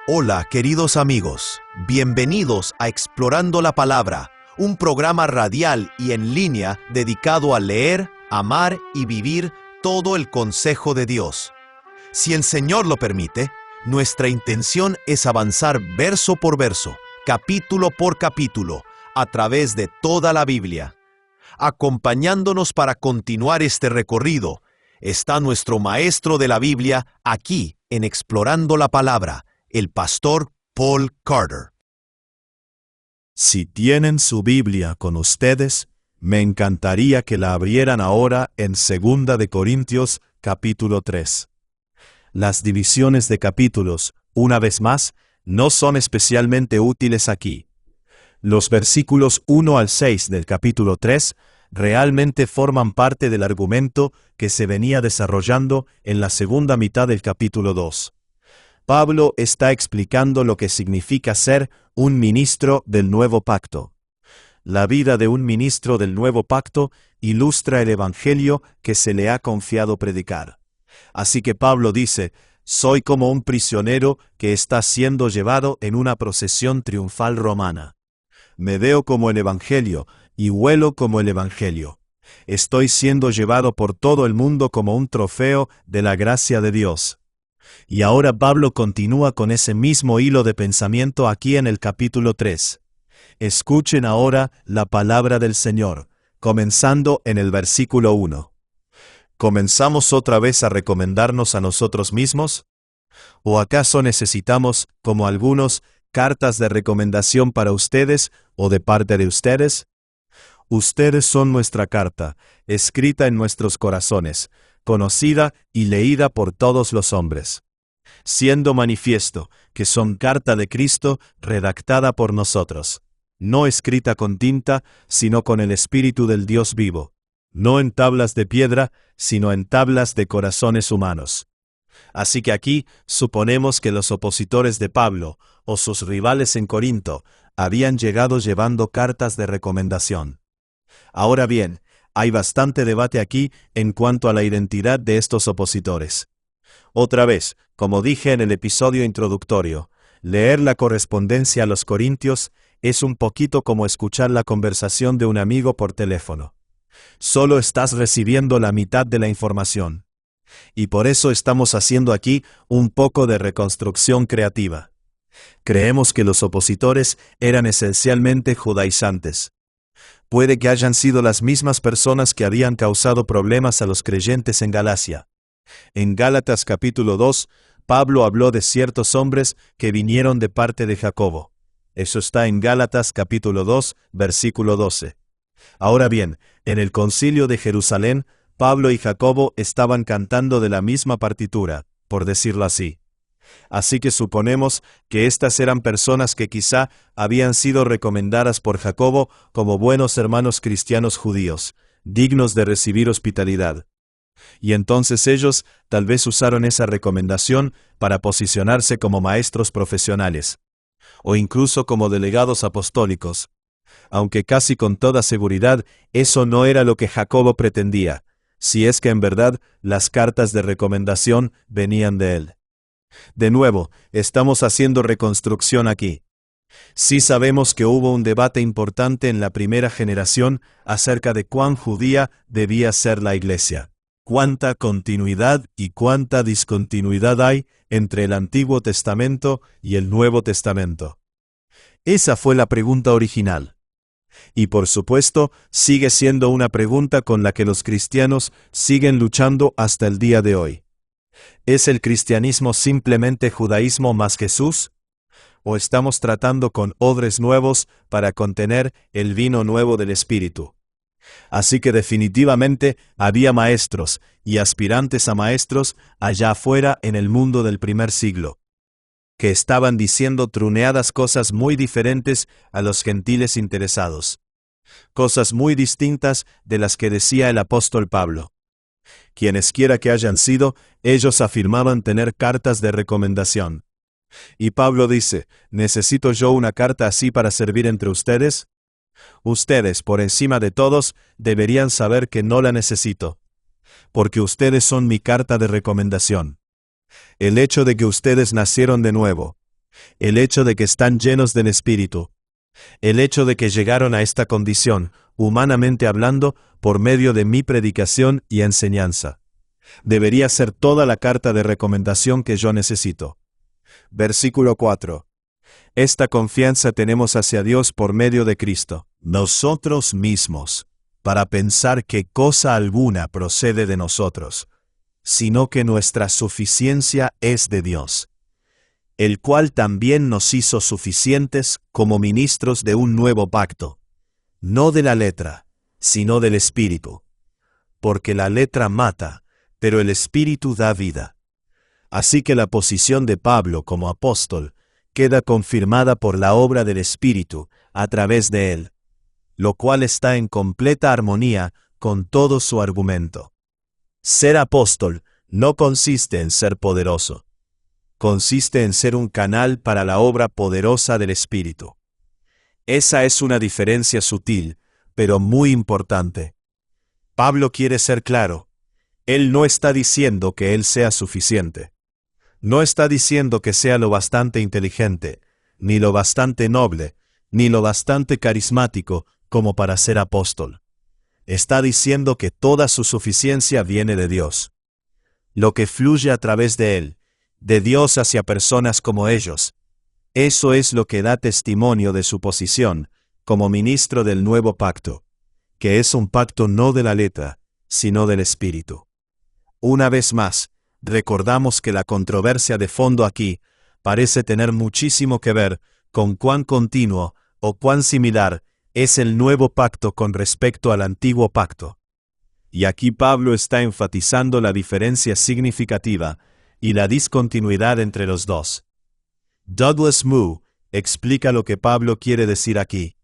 Hola, queridos amigos. Bienvenidos a Explorando la Palabra, un programa radial y en línea dedicado a leer, amar y vivir todo el consejo de Dios. Si el Señor lo permite, nuestra intención es avanzar verso por verso, capítulo por capítulo, a través de toda la Biblia. Acompañándonos para continuar este recorrido, está nuestro maestro de la Biblia aquí en Explorando la Palabra, el pastor Paul Carter. Si tienen su Biblia con ustedes, me encantaría que la abrieran ahora en 2 de Corintios, capítulo 3. Las divisiones de capítulos, una vez más, no son especialmente útiles aquí. Los versículos 1 al 6 del capítulo 3 realmente forman parte del argumento que se venía desarrollando en la segunda mitad del capítulo 2. Pablo está explicando lo que significa ser un ministro del nuevo pacto. La vida de un ministro del nuevo pacto ilustra el evangelio que se le ha confiado predicar. Así que Pablo dice: soy como un prisionero que está siendo llevado en una procesión triunfal romana. Me veo como el evangelio y huelo como el evangelio. Estoy siendo llevado por todo el mundo como un trofeo de la gracia de Dios. Y ahora Pablo continúa con ese mismo hilo de pensamiento aquí en el capítulo 3. Escuchen ahora la palabra del Señor, comenzando en el versículo 1. ¿Comenzamos otra vez a recomendarnos a nosotros mismos? ¿O acaso necesitamos, como algunos, cartas de recomendación para ustedes o de parte de ustedes? Ustedes son nuestra carta, escrita en nuestros corazones, conocida y leída por todos los hombres, siendo manifiesto que son carta de Cristo redactada por nosotros, no escrita con tinta, sino con el Espíritu del Dios vivo, no en tablas de piedra, sino en tablas de corazones humanos. Así que aquí suponemos que los opositores de Pablo, o sus rivales en Corinto, habían llegado llevando cartas de recomendación. Ahora bien, hay bastante debate aquí en cuanto a la identidad de estos opositores. Otra vez, como dije en el episodio introductorio, leer la correspondencia a los corintios es un poquito como escuchar la conversación de un amigo por teléfono. Solo estás recibiendo la mitad de la información. Y por eso estamos haciendo aquí un poco de reconstrucción creativa. Creemos que los opositores eran esencialmente judaizantes. Puede que hayan sido las mismas personas que habían causado problemas a los creyentes en Galacia. En Gálatas capítulo 2, Pablo habló de ciertos hombres que vinieron de parte de Jacobo. Eso está en Gálatas capítulo 2, versículo 12. Ahora bien, en el concilio de Jerusalén, Pablo y Jacobo estaban cantando de la misma partitura, por decirlo así. Así que suponemos que estas eran personas que quizá habían sido recomendadas por Jacobo como buenos hermanos cristianos judíos, dignos de recibir hospitalidad. Y entonces ellos tal vez usaron esa recomendación para posicionarse como maestros profesionales, o incluso como delegados apostólicos. Aunque casi con toda seguridad eso no era lo que Jacobo pretendía, si es que en verdad las cartas de recomendación venían de él. De nuevo, estamos haciendo reconstrucción aquí. Sí sabemos que hubo un debate importante en la primera generación acerca de cuán judía debía ser la iglesia. Cuánta continuidad y cuánta discontinuidad hay entre el Antiguo Testamento y el Nuevo Testamento. Esa fue la pregunta original. Y por supuesto, sigue siendo una pregunta con la que los cristianos siguen luchando hasta el día de hoy. ¿Es el cristianismo simplemente judaísmo más Jesús? ¿O estamos tratando con odres nuevos para contener el vino nuevo del Espíritu? Así que definitivamente había maestros y aspirantes a maestros allá afuera en el mundo del primer siglo, que estaban diciendo truneadas cosas muy diferentes a los gentiles interesados. Cosas muy distintas de las que decía el apóstol Pablo. Quienesquiera que hayan sido, ellos afirmaban tener cartas de recomendación. Y Pablo dice: ¿necesito yo una carta así para servir entre ustedes? Ustedes, por encima de todos, deberían saber que no la necesito, porque ustedes son mi carta de recomendación. El hecho de que ustedes nacieron de nuevo, El hecho de que están llenos del Espíritu. El hecho de que llegaron a esta condición, humanamente hablando, por medio de mi predicación y enseñanza. Debería ser toda la carta de recomendación que yo necesito. Versículo 4. Esta confianza tenemos hacia Dios por medio de Cristo. Nosotros mismos, para pensar que cosa alguna procede de nosotros, sino que nuestra suficiencia es de Dios, el cual también nos hizo suficientes como ministros de un nuevo pacto, no de la letra, sino del Espíritu. Porque la letra mata, pero el Espíritu da vida. Así que la posición de Pablo como apóstol queda confirmada por la obra del Espíritu a través de él, lo cual está en completa armonía con todo su argumento. Ser apóstol no consiste en ser poderoso. Consiste en ser un canal para la obra poderosa del Espíritu. Esa es una diferencia sutil, pero muy importante. Pablo quiere ser claro. Él no está diciendo que él sea suficiente. No está diciendo que sea lo bastante inteligente, ni lo bastante noble, ni lo bastante carismático como para ser apóstol. Está diciendo que toda su suficiencia viene de Dios. Lo que fluye a través de él, de Dios hacia personas como ellos. Eso es lo que da testimonio de su posición como ministro del nuevo pacto, que es un pacto no de la letra, sino del Espíritu. Una vez más, recordamos que la controversia de fondo aquí parece tener muchísimo que ver con cuán continuo o cuán similar es el nuevo pacto con respecto al antiguo pacto. Y aquí Pablo está enfatizando la diferencia significativa y la discontinuidad entre los dos. Douglas Moo explica lo que Pablo quiere decir aquí.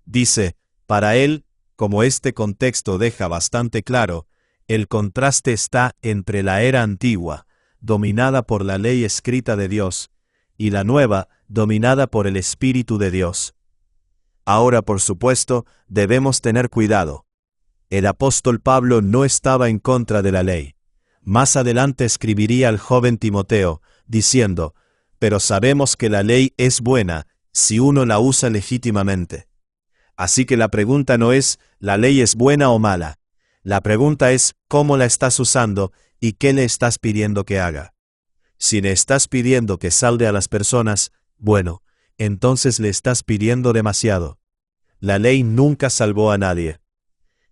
Dice, para él, como este contexto deja bastante claro, el contraste está entre la era antigua, dominada por la ley escrita de Dios, y la nueva, dominada por el Espíritu de Dios. Ahora, por supuesto, debemos tener cuidado. El apóstol Pablo no estaba en contra de la ley. Más adelante escribiría al joven Timoteo, diciendo, pero sabemos que la ley es buena si uno la usa legítimamente. Así que la pregunta no es, ¿la ley es buena o mala? La pregunta es, ¿cómo la estás usando y qué le estás pidiendo que haga? Si le estás pidiendo que salve a las personas, bueno, entonces le estás pidiendo demasiado. La ley nunca salvó a nadie.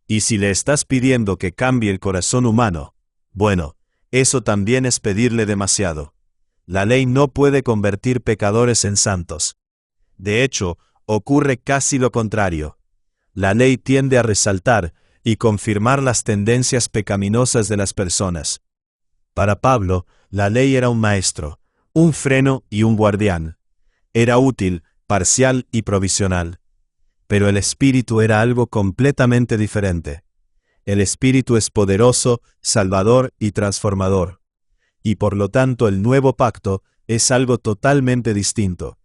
Y si le estás pidiendo que cambie el corazón humano, bueno, eso también es pedirle demasiado. La ley no puede convertir pecadores en santos. De hecho, ocurre casi lo contrario. La ley tiende a resaltar y confirmar las tendencias pecaminosas de las personas. Para Pablo, la ley era un maestro, un freno y un guardián. Era útil, parcial y provisional. Pero el Espíritu era algo completamente diferente. El Espíritu es poderoso, salvador y transformador. Y por lo tanto el nuevo pacto es algo totalmente distinto.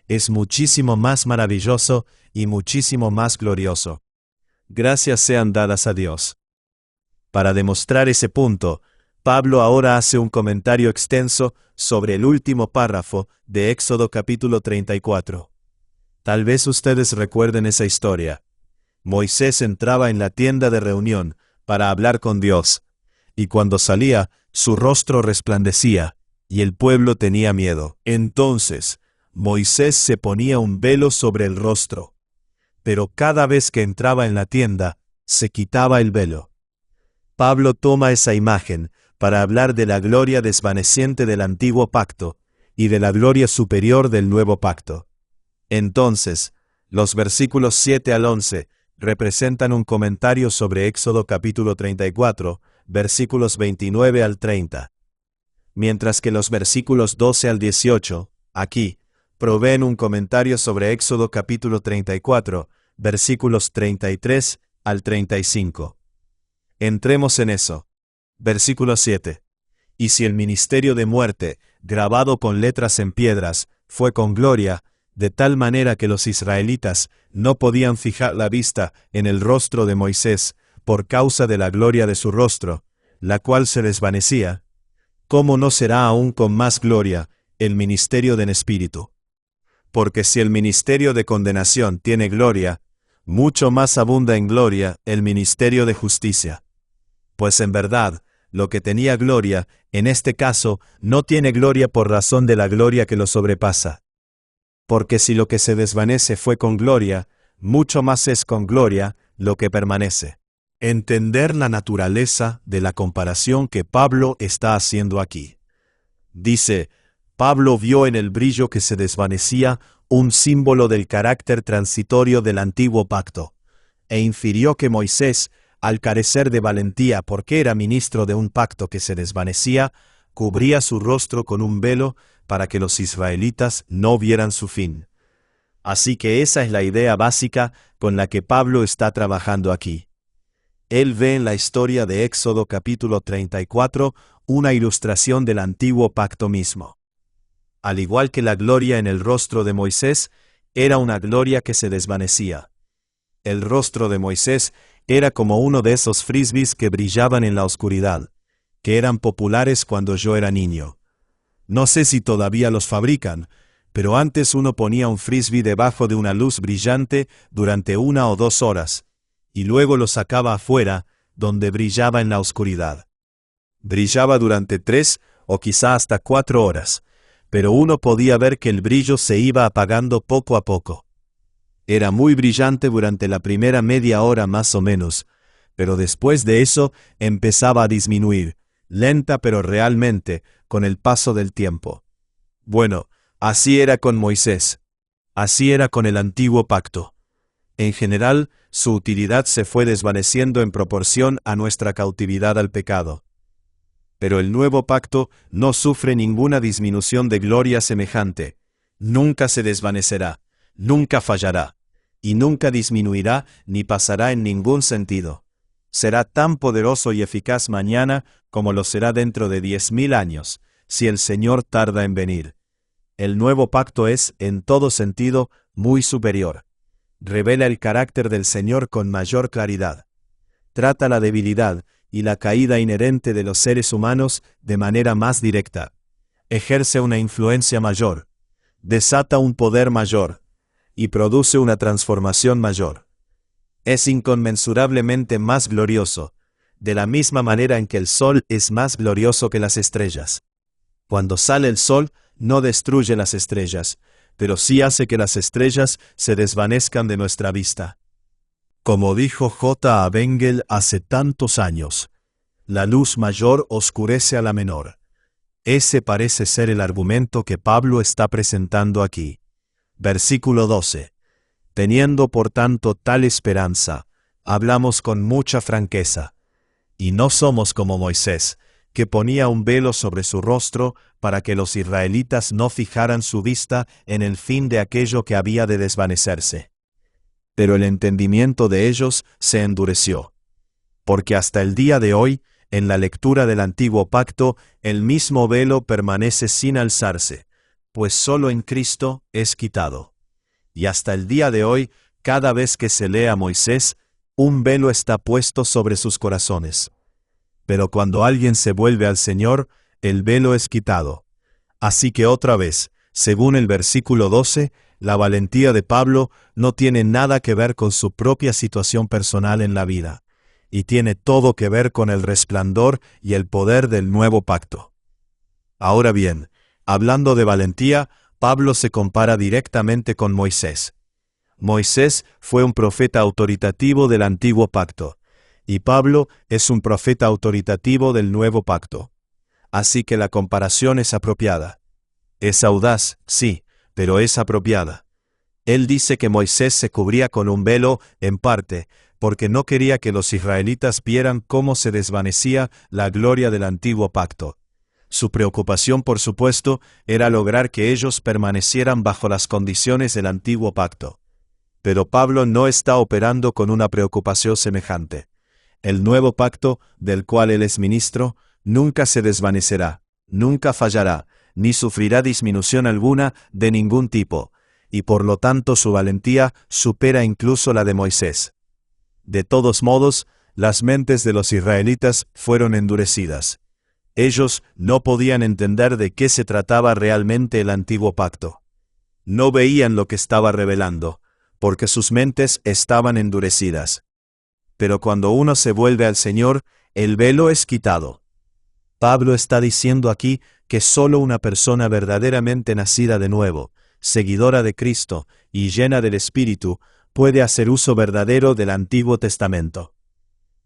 Es muchísimo más maravilloso y muchísimo más glorioso. Gracias sean dadas a Dios. Para demostrar ese punto, Pablo ahora hace un comentario extenso sobre el último párrafo de Éxodo capítulo 34. Tal vez ustedes recuerden esa historia. Moisés entraba en la tienda de reunión para hablar con Dios, y cuando salía, su rostro resplandecía, y el pueblo tenía miedo. Entonces, Moisés se ponía un velo sobre el rostro, pero cada vez que entraba en la tienda, se quitaba el velo. Pablo toma esa imagen para hablar de la gloria desvaneciente del antiguo pacto y de la gloria superior del nuevo pacto. Entonces, los versículos 7 al 11 representan un comentario sobre Éxodo capítulo 34, versículos 29 al 30. Mientras que los versículos 12 al 18, aquí, proveen un comentario sobre Éxodo capítulo 34, versículos 33 al 35. Entremos en eso. Versículo 7. Y si el ministerio de muerte, grabado con letras en piedras, fue con gloria, de tal manera que los israelitas no podían fijar la vista en el rostro de Moisés por causa de la gloria de su rostro, la cual se desvanecía, ¿cómo no será aún con más gloria el ministerio del Espíritu. Porque si el ministerio de condenación tiene gloria, mucho más abunda en gloria el ministerio de justicia. Pues en verdad, lo que tenía gloria, en este caso, no tiene gloria por razón de la gloria que lo sobrepasa. Porque si lo que se desvanece fue con gloria, mucho más es con gloria lo que permanece. Entender la naturaleza de la comparación que Pablo está haciendo aquí. Dice, Pablo vio en el brillo que se desvanecía un símbolo del carácter transitorio del antiguo pacto, e infirió que Moisés, al carecer de valentía porque era ministro de un pacto que se desvanecía, cubría su rostro con un velo para que los israelitas no vieran su fin. Así que esa es la idea básica con la que Pablo está trabajando aquí. Él ve en la historia de Éxodo capítulo 34 una ilustración del antiguo pacto mismo. Al igual que la gloria en el rostro de Moisés, era una gloria que se desvanecía. El rostro de Moisés era como uno de esos frisbees que brillaban en la oscuridad, que eran populares cuando yo era niño. No sé si todavía los fabrican, pero antes uno ponía un frisbee debajo de una luz brillante durante 1 o 2 horas, y luego lo sacaba afuera, donde brillaba en la oscuridad. Brillaba durante 3 o quizá hasta 4 horas, pero uno podía ver que el brillo se iba apagando poco a poco. Era muy brillante durante la primera media hora más o menos, pero después de eso empezaba a disminuir, lenta pero realmente, con el paso del tiempo. Bueno, así era con Moisés. Así era con el antiguo pacto. En general, su utilidad se fue desvaneciendo en proporción a nuestra cautividad al pecado. Pero el nuevo pacto no sufre ninguna disminución de gloria semejante. Nunca se desvanecerá, nunca fallará, y nunca disminuirá ni pasará en ningún sentido. Será tan poderoso y eficaz mañana como lo será dentro de 10,000 años, si el Señor tarda en venir. El nuevo pacto es, en todo sentido, muy superior. Revela el carácter del Señor con mayor claridad. Trata la debilidad y la caída inherente de los seres humanos de manera más directa. Ejerce una influencia mayor, desata un poder mayor, y produce una transformación mayor. Es inconmensurablemente más glorioso, de la misma manera en que el sol es más glorioso que las estrellas. Cuando sale el sol, no destruye las estrellas, pero sí hace que las estrellas se desvanezcan de nuestra vista. Como dijo J. A. Bengel hace tantos años, la luz mayor oscurece a la menor. Ese parece ser el argumento que Pablo está presentando aquí. Versículo 12. Teniendo por tanto tal esperanza, hablamos con mucha franqueza. Y no somos como Moisés, que ponía un velo sobre su rostro para que los israelitas no fijaran su vista en el fin de aquello que había de desvanecerse. Pero el entendimiento de ellos se endureció. Porque hasta el día de hoy, en la lectura del antiguo pacto, el mismo velo permanece sin alzarse, pues solo en Cristo es quitado. Y hasta el día de hoy, cada vez que se lee a Moisés, un velo está puesto sobre sus corazones. Pero cuando alguien se vuelve al Señor, el velo es quitado. Así que otra vez, según el versículo 12, la valentía de Pablo no tiene nada que ver con su propia situación personal en la vida, y tiene todo que ver con el resplandor y el poder del nuevo pacto. Ahora bien, hablando de valentía, Pablo se compara directamente con Moisés. Moisés fue un profeta autoritativo del antiguo pacto, y Pablo es un profeta autoritativo del nuevo pacto. Así que la comparación es apropiada. Es audaz, sí, pero es apropiada. Él dice que Moisés se cubría con un velo, en parte, porque no quería que los israelitas vieran cómo se desvanecía la gloria del antiguo pacto. Su preocupación, por supuesto, era lograr que ellos permanecieran bajo las condiciones del antiguo pacto. Pero Pablo no está operando con una preocupación semejante. El nuevo pacto, del cual él es ministro, nunca se desvanecerá, nunca fallará, ni sufrirá disminución alguna de ningún tipo, y por lo tanto su valentía supera incluso la de Moisés. De todos modos, las mentes de los israelitas fueron endurecidas. Ellos no podían entender de qué se trataba realmente el antiguo pacto. No veían lo que estaba revelando, porque sus mentes estaban endurecidas. Pero cuando uno se vuelve al Señor, el velo es quitado. Pablo está diciendo aquí que solo una persona verdaderamente nacida de nuevo, seguidora de Cristo y llena del Espíritu, puede hacer uso verdadero del Antiguo Testamento.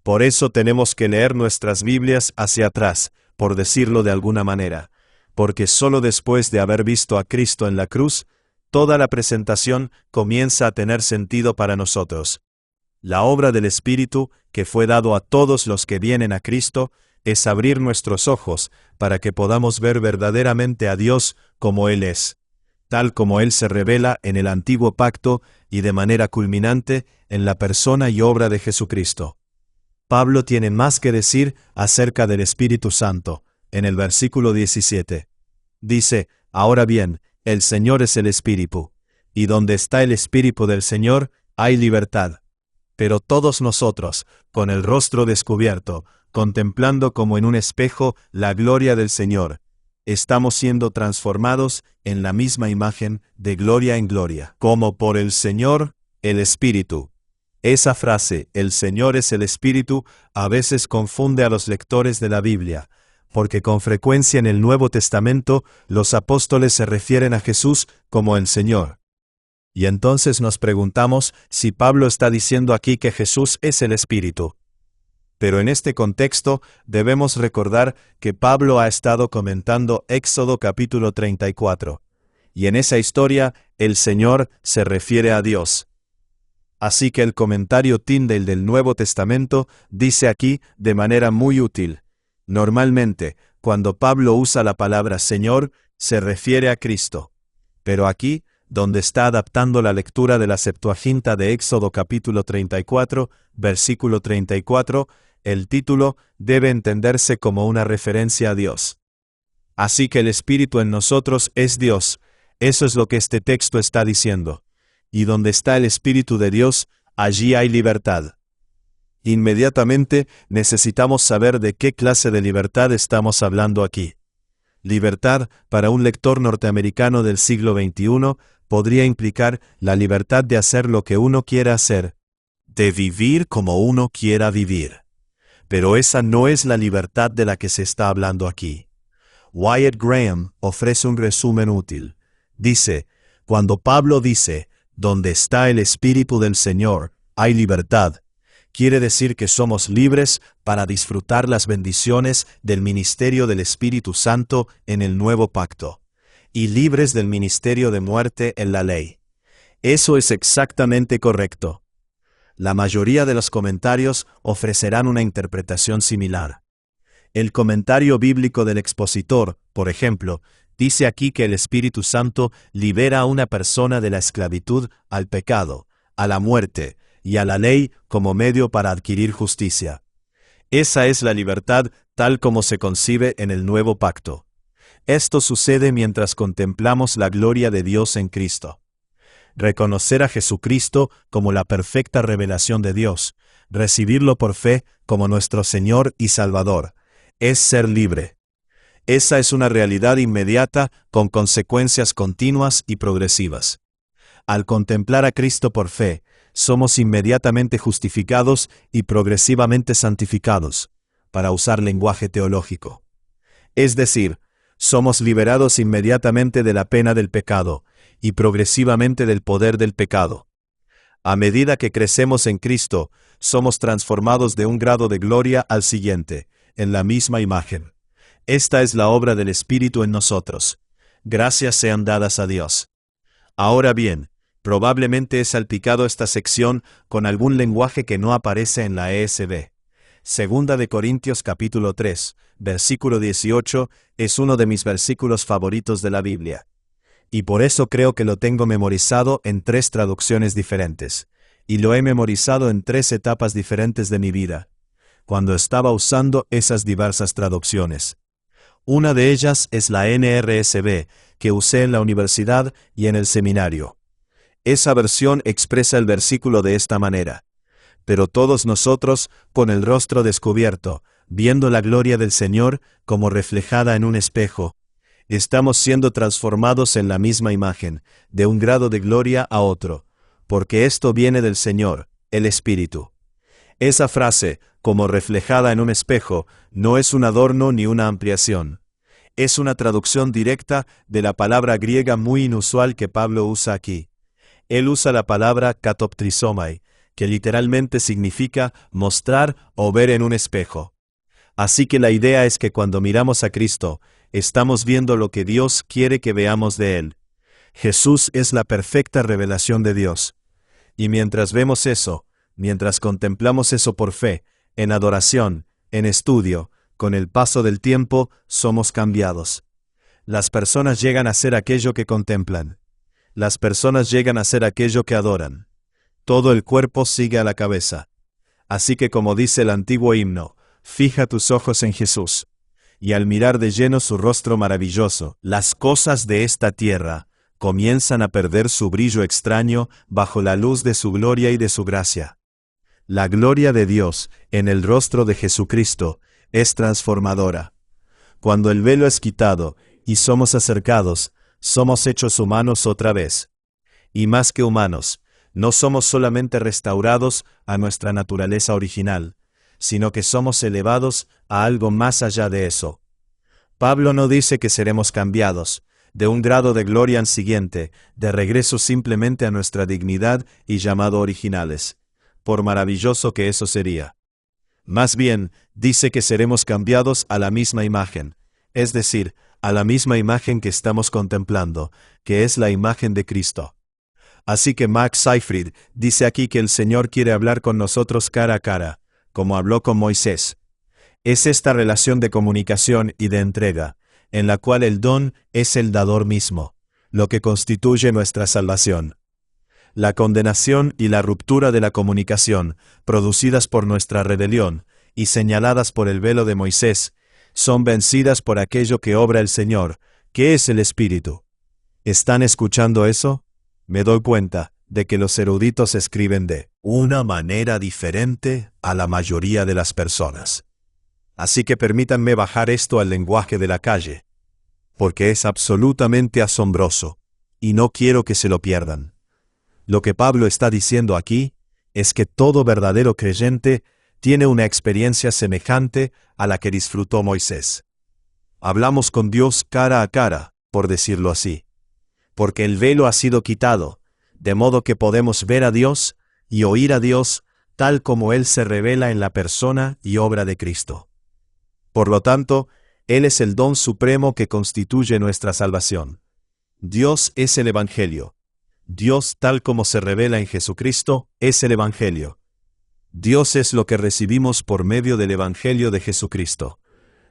Por eso tenemos que leer nuestras Biblias hacia atrás, por decirlo de alguna manera, porque solo después de haber visto a Cristo en la cruz, toda la presentación comienza a tener sentido para nosotros. La obra del Espíritu, que fue dado a todos los que vienen a Cristo, es abrir nuestros ojos para que podamos ver verdaderamente a Dios como Él es, tal como Él se revela en el antiguo pacto y de manera culminante en la persona y obra de Jesucristo. Pablo tiene más que decir acerca del Espíritu Santo, en el versículo 17. Dice, ahora bien, el Señor es el Espíritu, y donde está el Espíritu del Señor, hay libertad. Pero todos nosotros, con el rostro descubierto, contemplando como en un espejo la gloria del Señor, estamos siendo transformados en la misma imagen de gloria en gloria, como por el Señor, el Espíritu. Esa frase, el Señor es el Espíritu, a veces confunde a los lectores de la Biblia, porque con frecuencia en el Nuevo Testamento los apóstoles se refieren a Jesús como el Señor. Y entonces nos preguntamos si Pablo está diciendo aquí que Jesús es el Espíritu. Pero en este contexto debemos recordar que Pablo ha estado comentando Éxodo capítulo 34, y en esa historia el Señor se refiere a Dios. Así que el comentario Tyndale del Nuevo Testamento dice aquí de manera muy útil: normalmente, cuando Pablo usa la palabra Señor, se refiere a Cristo. Pero aquí, donde está adaptando la lectura de la Septuaginta de Éxodo capítulo 34, versículo 34, el título debe entenderse como una referencia a Dios. Así que el Espíritu en nosotros es Dios. Eso es lo que este texto está diciendo. Y donde está el Espíritu de Dios, allí hay libertad. Inmediatamente necesitamos saber de qué clase de libertad estamos hablando aquí. Libertad, para un lector norteamericano del siglo XXI, podría implicar la libertad de hacer lo que uno quiera hacer, de vivir como uno quiera vivir. Pero esa no es la libertad de la que se está hablando aquí. Wyatt Graham ofrece un resumen útil. Dice, cuando Pablo dice, donde está el Espíritu del Señor, hay libertad, quiere decir que somos libres para disfrutar las bendiciones del ministerio del Espíritu Santo en el nuevo pacto, y libres del ministerio de muerte en la ley. Eso es exactamente correcto. La mayoría de los comentarios ofrecerán una interpretación similar. El comentario bíblico del expositor, por ejemplo, dice aquí que el Espíritu Santo libera a una persona de la esclavitud al pecado, a la muerte y a la ley como medio para adquirir justicia. Esa es la libertad tal como se concibe en el nuevo pacto. Esto sucede mientras contemplamos la gloria de Dios en Cristo. Reconocer a Jesucristo como la perfecta revelación de Dios, recibirlo por fe como nuestro Señor y Salvador, es ser libre. Esa es una realidad inmediata con consecuencias continuas y progresivas. Al contemplar a Cristo por fe, somos inmediatamente justificados y progresivamente santificados, para usar lenguaje teológico. Es decir, somos liberados inmediatamente de la pena del pecado y progresivamente del poder del pecado. A medida que crecemos en Cristo, somos transformados de un grado de gloria al siguiente, en la misma imagen. Esta es la obra del Espíritu en nosotros. Gracias sean dadas a Dios. Ahora bien, probablemente he salpicado esta sección con algún lenguaje que no aparece en la ESV. Segunda de Corintios capítulo 3, versículo 18, es uno de mis versículos favoritos de la Biblia. Y por eso creo que lo tengo memorizado en 3 traducciones diferentes. Y lo he memorizado en 3 etapas diferentes de mi vida, cuando estaba usando esas diversas traducciones. Una de ellas es la NRSV, que usé en la universidad y en el seminario. Esa versión expresa el versículo de esta manera: pero todos nosotros, con el rostro descubierto, viendo la gloria del Señor como reflejada en un espejo. Estamos siendo transformados en la misma imagen, de un grado de gloria a otro, porque esto viene del Señor, el Espíritu. Esa frase, como reflejada en un espejo, no es un adorno ni una ampliación. Es una traducción directa de la palabra griega muy inusual que Pablo usa aquí. Él usa la palabra katoptrisomai, que literalmente significa mostrar o ver en un espejo. Así que la idea es que cuando miramos a Cristo, estamos viendo lo que Dios quiere que veamos de Él. Jesús es la perfecta revelación de Dios. Y mientras vemos eso, mientras contemplamos eso por fe, en adoración, en estudio, con el paso del tiempo, somos cambiados. Las personas llegan a ser aquello que contemplan. Las personas llegan a ser aquello que adoran. Todo el cuerpo sigue a la cabeza. Así que como dice el antiguo himno, fija tus ojos en Jesús. Y al mirar de lleno su rostro maravilloso, las cosas de esta tierra comienzan a perder su brillo extraño bajo la luz de su gloria y de su gracia. La gloria de Dios en el rostro de Jesucristo es transformadora. Cuando el velo es quitado y somos acercados, somos hechos humanos otra vez. Y más que humanos, no somos solamente restaurados a nuestra naturaleza original, sino que somos elevados a algo más allá de eso. Pablo no dice que seremos cambiados, de un grado de gloria al siguiente, de regreso simplemente a nuestra dignidad y llamado originales, por maravilloso que eso sería. Más bien, dice que seremos cambiados a la misma imagen, es decir, a la misma imagen que estamos contemplando, que es la imagen de Cristo. Así que Max Seyfried dice aquí que el Señor quiere hablar con nosotros cara a cara, como habló con Moisés. Es esta relación de comunicación y de entrega, en la cual el don es el dador mismo, lo que constituye nuestra salvación. La condenación y la ruptura de la comunicación, producidas por nuestra rebelión y señaladas por el velo de Moisés, son vencidas por aquello que obra el Señor, que es el Espíritu. ¿Están escuchando eso? Me doy cuenta de que los eruditos escriben de una manera diferente a la mayoría de las personas. Así que permítanme bajar esto al lenguaje de la calle, porque es absolutamente asombroso, y no quiero que se lo pierdan. Lo que Pablo está diciendo aquí es que todo verdadero creyente tiene una experiencia semejante a la que disfrutó Moisés. Hablamos con Dios cara a cara, por decirlo así, porque el velo ha sido quitado, de modo que podemos ver a Dios y oír a Dios tal como Él se revela en la persona y obra de Cristo. Por lo tanto, Él es el don supremo que constituye nuestra salvación. Dios es el Evangelio. Dios, tal como se revela en Jesucristo, es el Evangelio. Dios es lo que recibimos por medio del Evangelio de Jesucristo.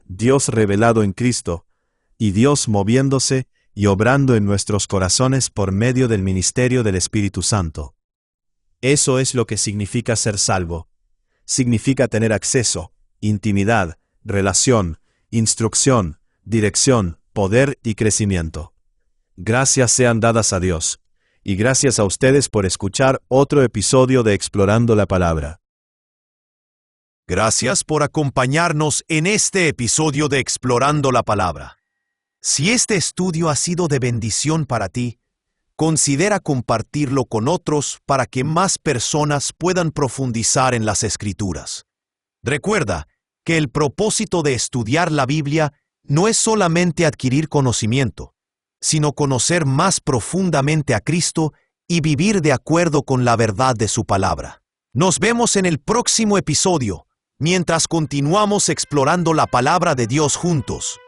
Dios revelado en Cristo, y Dios moviéndose y obrando en nuestros corazones por medio del ministerio del Espíritu Santo. Eso es lo que significa ser salvo. Significa tener acceso, intimidad, relación, instrucción, dirección, poder y crecimiento. Gracias sean dadas a Dios. Y gracias a ustedes por escuchar otro episodio de Explorando la Palabra. Gracias por acompañarnos en este episodio de Explorando la Palabra. Si este estudio ha sido de bendición para ti, considera compartirlo con otros para que más personas puedan profundizar en las Escrituras. Recuerda que el propósito de estudiar la Biblia no es solamente adquirir conocimiento, sino conocer más profundamente a Cristo y vivir de acuerdo con la verdad de su palabra. Nos vemos en el próximo episodio, mientras continuamos explorando la palabra de Dios juntos.